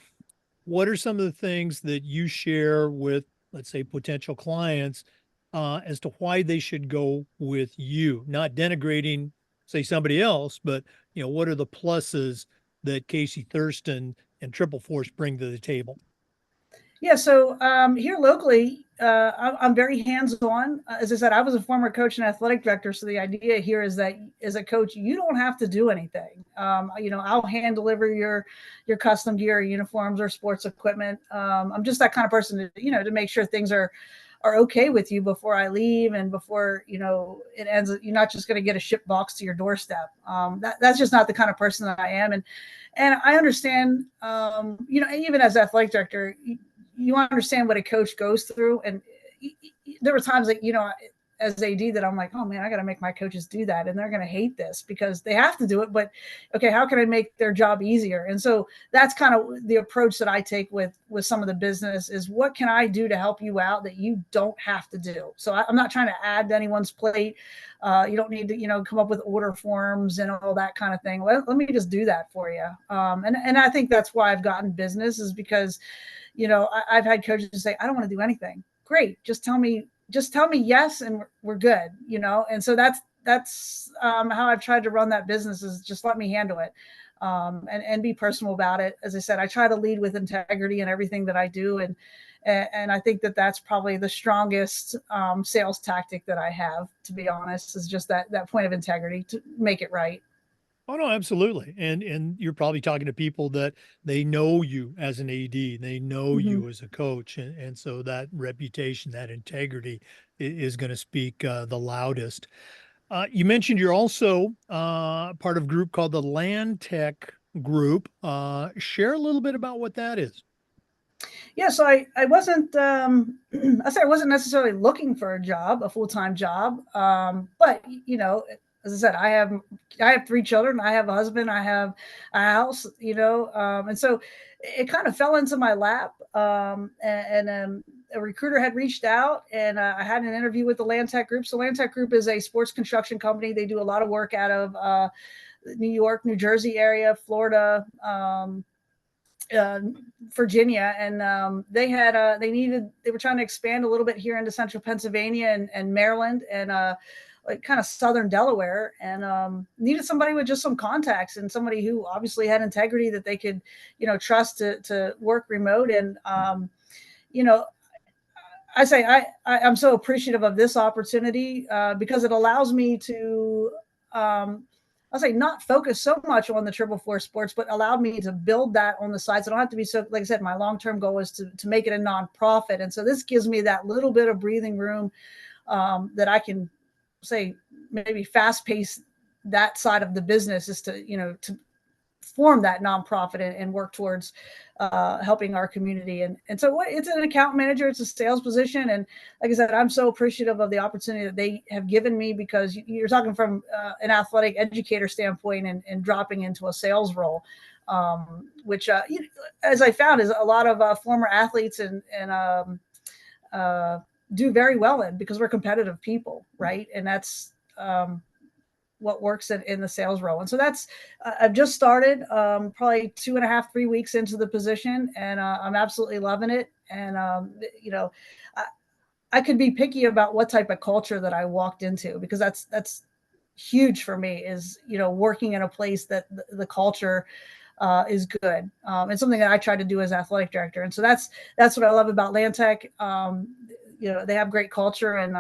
what are some of the things that you share with, let's say, potential clients, as to why they should go with you? Not denigrating, say, somebody else, but what are the pluses that Casey Thurston and Triple Force bring to the table? Yeah, so here locally, I'm very hands-on. As I said, I was a former coach and athletic director, so the idea here is that as a coach, you don't have to do anything. I'll hand deliver your custom gear, or uniforms, or sports equipment. I'm just that kind of person to make sure things are okay with you before I leave, and before it ends. You're not just going to get a ship box to your doorstep. That's just not the kind of person that I am, and I understand. Even as athletic director, you understand what a coach goes through. And there were times that, as AD, that I'm like, oh man, I got to make my coaches do that. And they're going to hate this because they have to do it. But okay, how can I make their job easier? And so that's kind of the approach that I take with some of the business, is what can I do to help you out that you don't have to do? So I'm not trying to add to anyone's plate. You don't need to, come up with order forms and all that kind of thing. Let me just do that for you. And I think that's why I've gotten business, is because I've had coaches say, I don't want to do anything. Great. Just tell me yes, and we're good, And so that's how I've tried to run that business, is just let me handle it. And be personal about it. As I said, I try to lead with integrity in everything that I do. And I think that that's probably the strongest sales tactic that I have, to be honest, is just that point of integrity to make it right. Oh no, absolutely. And you're probably talking to people that they know you as an AD, they know Mm-hmm. you as a coach, and so that reputation, that integrity is going to speak the loudest. You mentioned you're also part of a group called the Land Tech Group. Share a little bit about what that is. Yeah, so I wasn't I say I wasn't necessarily looking for a job, a full-time job. But as I said, I have three children, I have a husband, I have a house, and so it kind of fell into my lap. And a recruiter had reached out, and I had an interview with the Land Tech Group. So Land Tech Group is a sports construction company. They do a lot of work out of New York, New Jersey area, Florida, uh, Virginia, and they were trying to expand a little bit here into central Pennsylvania and Maryland, and like kind of southern Delaware, and needed somebody with just some contacts and somebody who obviously had integrity that they could, trust to work remote. And you know, I'm so appreciative of this opportunity because it allows me to, I'll say, not focus so much on the triple four sports, but allowed me to build that on the side. So I don't have to be so, like I said, my long-term goal is to make it a nonprofit. And so this gives me that little bit of breathing room that I can say maybe fast pace that side of the business, is to, to form that nonprofit and work towards helping our community. And so it's an account manager, it's a sales position. And like I said, I'm so appreciative of the opportunity that they have given me, because you're talking from an athletic educator standpoint and dropping into a sales role, which, as I found, is a lot of former athletes and do very well in, because we're competitive people, right? And that's what works in the sales role. And so that's, I've just started, probably 2.5, 3 weeks into the position, and I'm absolutely loving it. And, I, I could be picky about what type of culture that I walked into, because that's huge for me, is, working in a place that the culture is good. It's something that I try to do as athletic director. And so that's what I love about Lantec. They have great culture, and,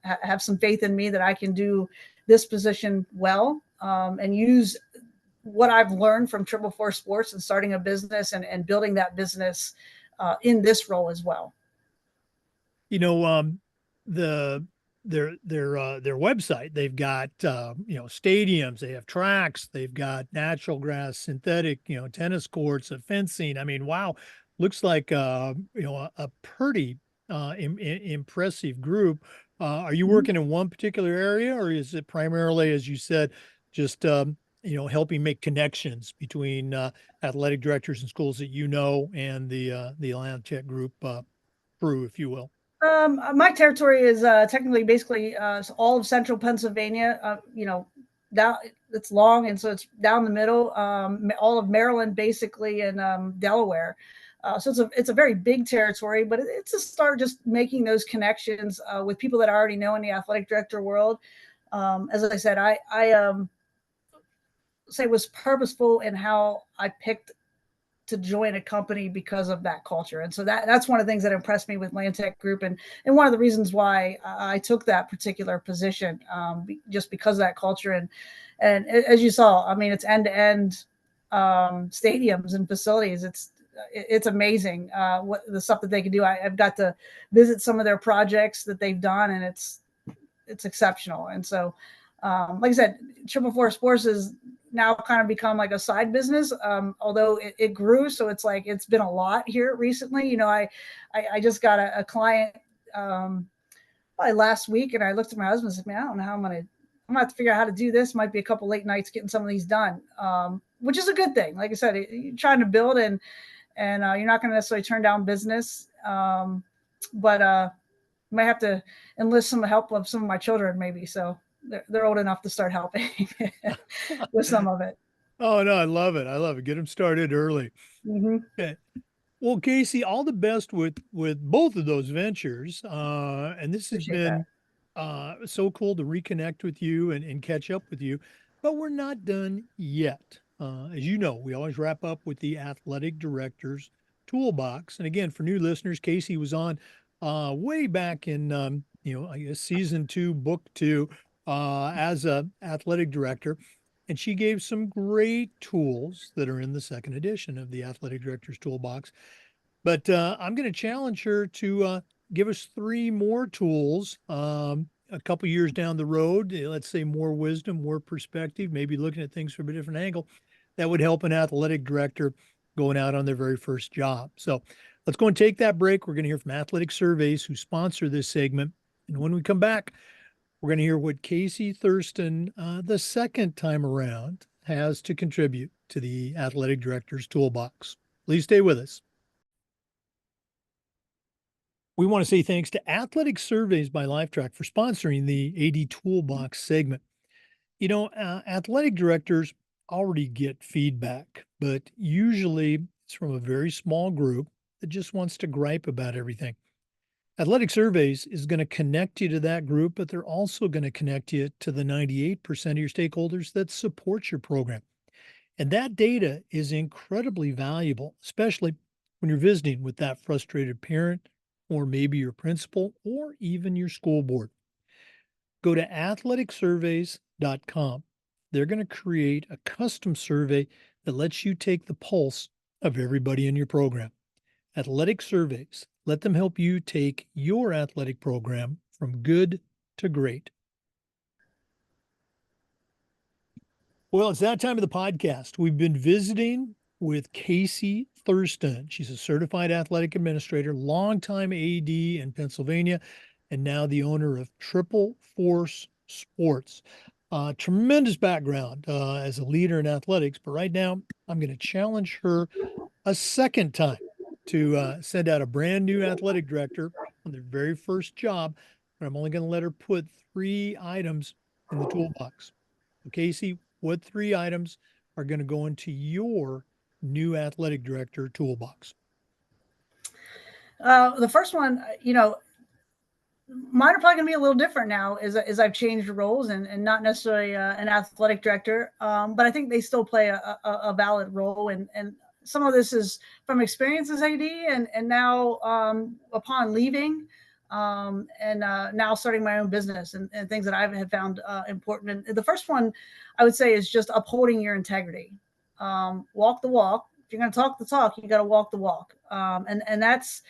have some faith in me that I can do this position well, and use what I've learned from Triple Four Sports and starting a business and building that business in this role as well. You know, the their website, they've got stadiums, they have tracks, they've got natural grass, synthetic, tennis courts, fencing. I mean, wow, looks like a pretty impressive group. Are you Mhm. working in one particular area, or is it primarily, as you said, just helping make connections between athletic directors and schools that and the Atlantic Group crew, if you will? My territory is technically basically all of central Pennsylvania. Down, it's long, and so it's down the middle. All of Maryland, basically, and Delaware. So it's a very big territory, but it's a start just making those connections with people that I already know in the athletic director world. As I said, I say was purposeful in how I picked to join a company because of that culture. And so that's one of the things that impressed me with Lantec Group, and one of the reasons why I took that particular position, just because of that culture. And as you saw, I mean, it's end to end stadiums and facilities. It's amazing what the stuff that they can do. I've got to visit some of their projects that they've done, and it's exceptional. And so, like I said, Triple Four Sports is now kind of become like a side business, although it grew. So it's like it's been a lot here recently. I just got a client probably last week, and I looked at my husband and said, "Man, I don't know how I'm gonna have to figure out how to do this. Might be a couple late nights getting some of these done," which is a good thing. Like I said, you're trying to build, and you're not going to necessarily turn down business, but might have to enlist some help of some of my children, maybe. So they're old enough to start helping with some of it. Oh no, I love it. I love it. Get them started early. Mm-hmm. Okay. Well, Casey, all the best with both of those ventures. And this has Appreciate that. been so cool to reconnect with you and catch up with you. But we're not done yet. As you know, we always wrap up with the athletic director's toolbox. And again, for new listeners, Casey was on way back in I guess season 2, book 2, as a athletic director. And she gave some great tools that are in the second edition of the Athletic Director's Toolbox. But I'm going to challenge her to give us 3 more tools a couple years down the road. Let's say more wisdom, more perspective, maybe looking at things from a different angle that would help an athletic director going out on their very first job. So let's go and take that break. We're going to hear from Athletic Surveys, who sponsor this segment. And when we come back, we're going to hear what Casey Thurston, the second time around, has to contribute to the Athletic Director's Toolbox. Please stay with us. We want to say thanks to Athletic Surveys by Lifetrack for sponsoring the AD Toolbox segment. Athletic directors already get feedback, but usually It's from a very small group that just wants to gripe about everything. Athletic Surveys is going to connect you to that group, but they're also going to connect you to the 98% of your stakeholders that support your program. And that data is incredibly valuable, especially when you're visiting with that frustrated parent or maybe your principal or even your school board. Go to athleticsurveys.com. They're going to create a custom survey that lets you take the pulse of everybody in your program. Athletic Surveys, let them help you take your athletic program from good to great. Well, it's that time of the podcast. We've been visiting with Casey Thurston. She's a certified athletic administrator, longtime AD in Pennsylvania, and now the owner of Triple Force Sports. Tremendous background as a leader in athletics, but right now I'm going to challenge her a second time to send out a brand new athletic director on their very first job, but I'm only going to let her put 3 items in the toolbox. So Casey, what 3 items are going to go into your new athletic director toolbox? The first one, mine are probably going to be a little different now as I've changed roles and not necessarily an athletic director, but I think they still play a valid role. And some of this is from experience as AD and now upon leaving and now starting my own business and things that I have found important. And the first one I would say is just upholding your integrity. Walk the walk. If you're going to talk the talk, you got to walk the walk. And that's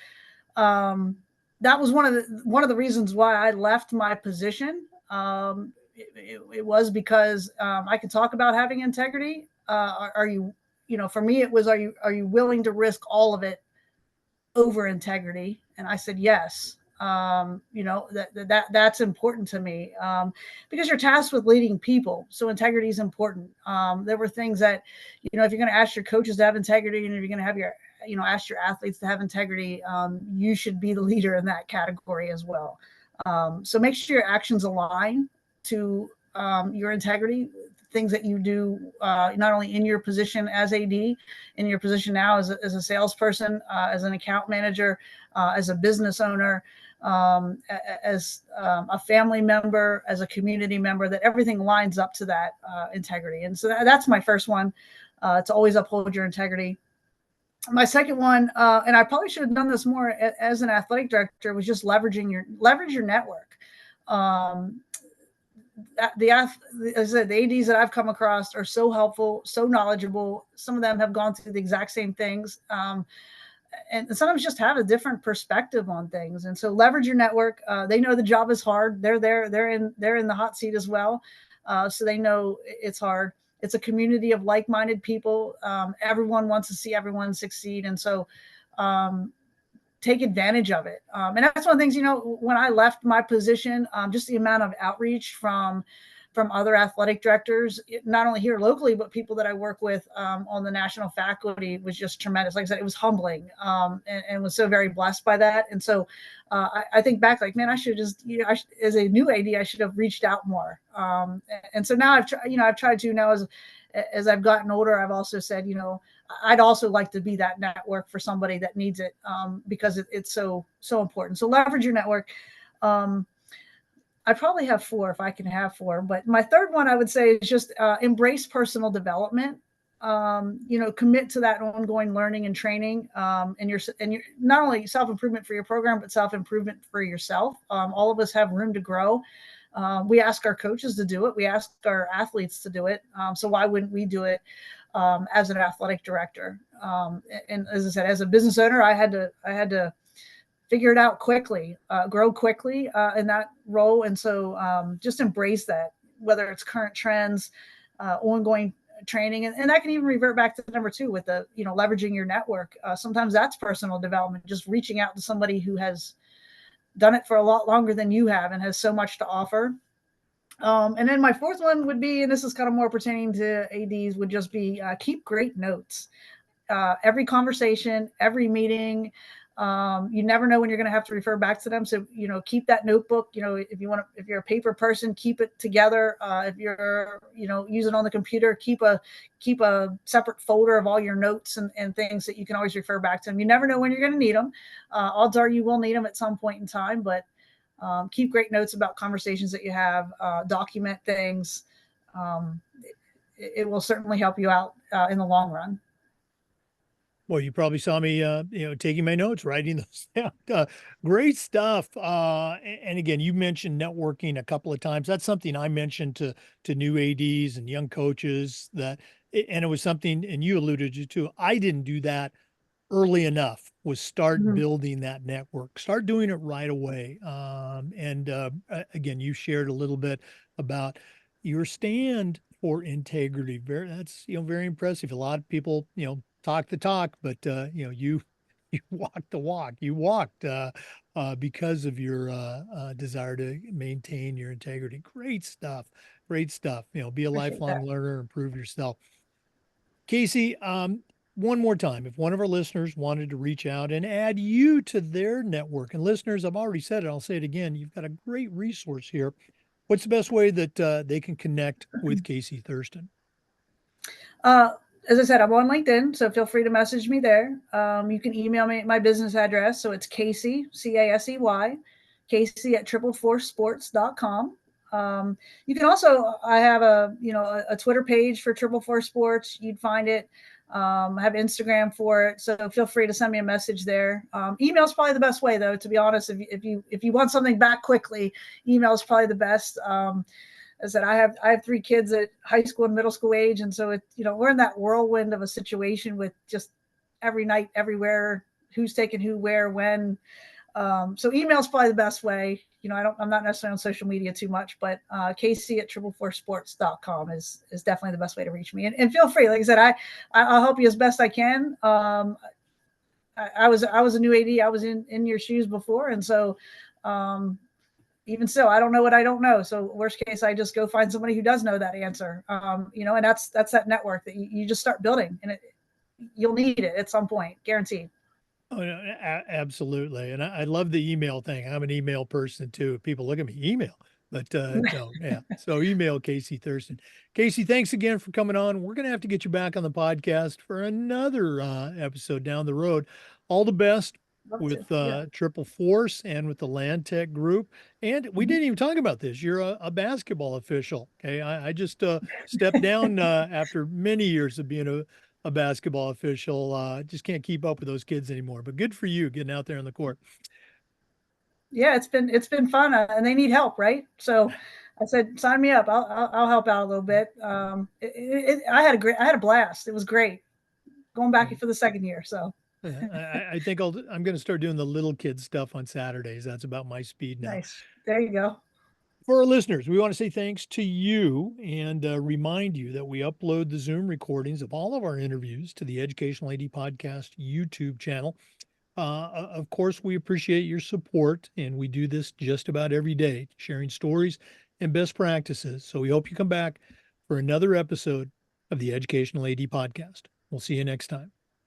that was one of the reasons why I left my position. It was because I could talk about having integrity. Are you, for me, it was, are you willing to risk all of it over integrity? And I said, yes. That's important to me because you're tasked with leading people. So integrity is important. There were things that, if you're going to ask your coaches to have integrity and if you're going to have ask your athletes to have integrity, you should be the leader in that category as well. So make sure your actions align to your integrity, things that you do, not only in your position as AD, in your position now as a salesperson, as an account manager, as a business owner, as a family member, as a community member, that everything lines up to that integrity. And so that's my first one, to always uphold your integrity. My second one, and I probably should have done this more as an athletic director, was just leverage your network. The ads that I've come across are so helpful, so knowledgeable. Some of them have gone through the exact same things. And sometimes just have a different perspective on things. And so leverage your network. They know the job is hard. They're there. They're in the hot seat as well. So they know it's hard. It's a community of like-minded people. Everyone wants to see everyone succeed. And so take advantage of it. And that's one of the things, when I left my position, just the amount of outreach from other athletic directors, not only here locally, but people that I work with on the national faculty, was just tremendous. Like I said, it was humbling and was so very blessed by that. And so I think back, like, man, I should just, as a new AD, I should have reached out more. And so now I've tried to now as I've gotten older, I've also said, I'd also like to be that network for somebody that needs it because it's so important. So leverage your network. I probably have 4 if I can have 4, but my third one I would say is just embrace personal development. Commit to that ongoing learning and training, and your not only self-improvement for your program, but self-improvement for yourself. All of us have room to grow. We ask our coaches to do it. We ask our athletes to do it. So why wouldn't we do it as an athletic director? And as I said, as a business owner, I had to figure it out quickly, grow quickly in that role. And so just embrace that, whether it's current trends, ongoing training, and that can even revert back to number 2 with the, leveraging your network. Sometimes that's personal development, just reaching out to somebody who has done it for a lot longer than you have and has so much to offer. And then my fourth one would be, and this is kind of more pertaining to ADs, would just be keep great notes. Every conversation, every meeting, You never know when you're going to have to refer back to them. So, keep that notebook. If you're a paper person, keep it together. If you're, use it on the computer, keep a separate folder of all your notes and things that you can always refer back to them. You never know when you're going to need them. Odds are you will need them at some point in time, but keep great notes about conversations that you have, document things. It will certainly help you out in the long run. Well, you probably saw me, taking my notes, writing those down. Great stuff. And again, you mentioned networking a couple of times. That's something I mentioned to new ADs and young coaches and it was something, and you alluded to. I didn't do that early enough. Was start Mhm. building that network, start doing it right away. And again, you shared a little bit about your stand for integrity. That's, very impressive. A lot of people, talk the talk, but, you, you walk the walk. You walked, because of your, desire to maintain your integrity. Great stuff. Great stuff. Be a Appreciate lifelong that. learner, improve yourself. Casey, one more time, if one of our listeners wanted to reach out and add you to their network, and listeners, I've already said it, I'll say it again, you've got a great resource here. What's the best way that they can connect with Casey Thurston? Uh, as I said, I'm on LinkedIn, so feel free to message me there. You can email me at my business address. So it's Casey, Casey, Casey at tripleforsports.com. You can also, I have a Twitter page for Triple Four Sports. You'd find it. I have Instagram for it. So feel free to send me a message there. Email is probably the best way though, to be honest. If you want something back quickly, email is probably the best. I said, I have three kids at high school and middle school age. And so we're in that whirlwind of a situation with just every night, everywhere, who's taking who, where, when. So email is probably the best way. I'm not necessarily on social media too much, but Casey at triplefoursports.com is definitely the best way to reach me. And feel free, like I said, I'll help you as best I can. I was a new AD. I was in your shoes before. And so, even so, I don't know what I don't know. So worst case, I just go find somebody who does know that answer. And that's that network that you just start building, and you'll need it at some point, guaranteed. Oh, no, absolutely. And I love the email thing. I'm an email person too. People look at me, email, but no, yeah. So email Casey Thurston. Casey, thanks again for coming on. We're going to have to get you back on the podcast for another episode down the road. All the best Love to. with Yeah. Triple Force and with the Land Tech Group. And we Mhm. didn't even talk about this. You're a basketball official. Okay. I just stepped down after many years of being a basketball official. Just can't keep up with those kids anymore. But good for you getting out there on the court. Yeah, it's been fun, and they need help, right? So I said, sign me up. I'll help out a little bit. I had a blast. It was great going back for the second year. So I think I'm going to start doing the little kid stuff on Saturdays. That's about my speed now. nice. There you go. For our listeners, we want to say thanks to you and remind you that we upload the Zoom recordings of all of our interviews to the Educational AD Podcast YouTube channel. Of course, we appreciate your support, and we do this just about every day, sharing stories and best practices. So we hope you come back for another episode of the Educational AD Podcast. We'll see you next time.